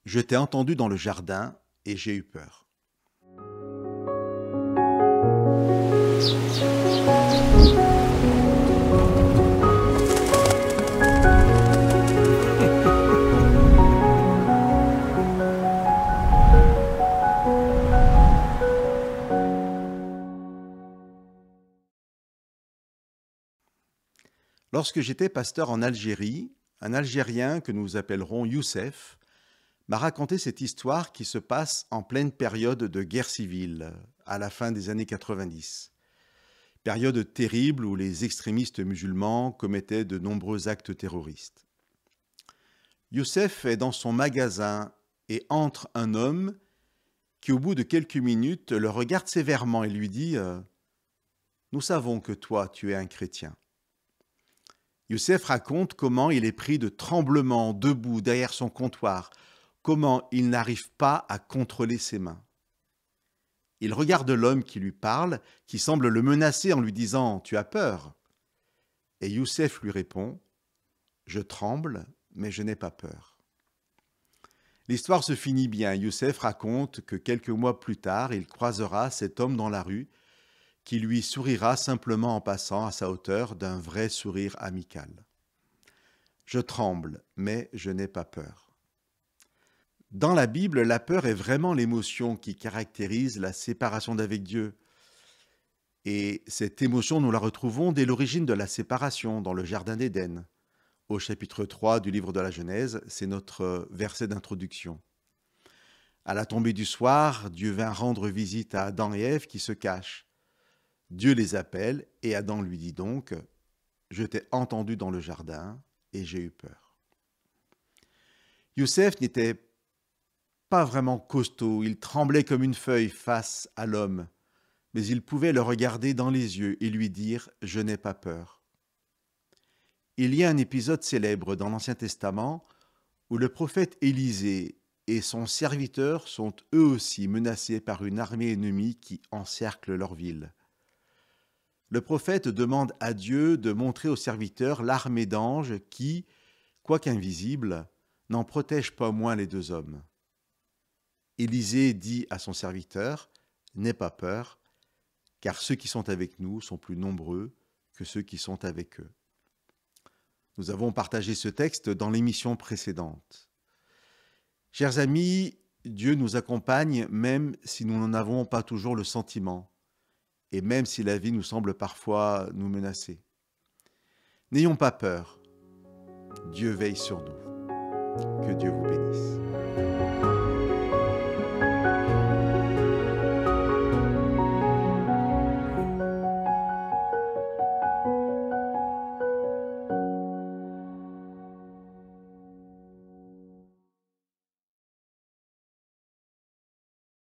Je t'ai entendu dans le jardin et j'ai eu peur. Lorsque j'étais pasteur en Algérie, un Algérien que nous appellerons Youssef m'a raconté cette histoire qui se passe en pleine période de guerre civile, à la fin des années 90. Période terrible où les extrémistes musulmans commettaient de nombreux actes terroristes. Youssef est dans son magasin et entre un homme qui, au bout de quelques minutes, le regarde sévèrement et lui dit « Nous savons que toi, tu es un chrétien. » Youssef raconte comment il est pris de tremblements debout derrière son comptoir, comment il n'arrive pas à contrôler ses mains. Il regarde l'homme qui lui parle, qui semble le menacer en lui disant « Tu as peur ?» Et Youssef lui répond « Je tremble, mais je n'ai pas peur. » L'histoire se finit bien. Youssef raconte que quelques mois plus tard, il croisera cet homme dans la rue qui lui sourira simplement en passant à sa hauteur d'un vrai sourire amical. Je tremble, mais je n'ai pas peur. Dans la Bible, la peur est vraiment l'émotion qui caractérise la séparation d'avec Dieu. Et cette émotion, nous la retrouvons dès l'origine de la séparation dans le Jardin d'Éden. Au chapitre 3 du livre de la Genèse, c'est notre verset d'introduction. À la tombée du soir, Dieu vint rendre visite à Adam et Ève qui se cachent. Dieu les appelle et Adam lui dit donc « Je t'ai entendu dans le jardin et j'ai eu peur. » Youssef n'était pas vraiment costaud, il tremblait comme une feuille face à l'homme, mais il pouvait le regarder dans les yeux et lui dire « Je n'ai pas peur ». Il y a un épisode célèbre dans l'Ancien Testament où le prophète Élisée et son serviteur sont eux aussi menacés par une armée ennemie qui encercle leur ville. Le prophète demande à Dieu de montrer au serviteur l'armée d'anges qui, quoique invisible, n'en protège pas moins les deux hommes. Élisée dit à son serviteur « N'aie pas peur, car ceux qui sont avec nous sont plus nombreux que ceux qui sont avec eux. » Nous avons partagé ce texte dans l'émission précédente. Chers amis, Dieu nous accompagne même si nous n'en avons pas toujours le sentiment, et même si la vie nous semble parfois nous menacer. N'ayons pas peur, Dieu veille sur nous. Que Dieu vous bénisse.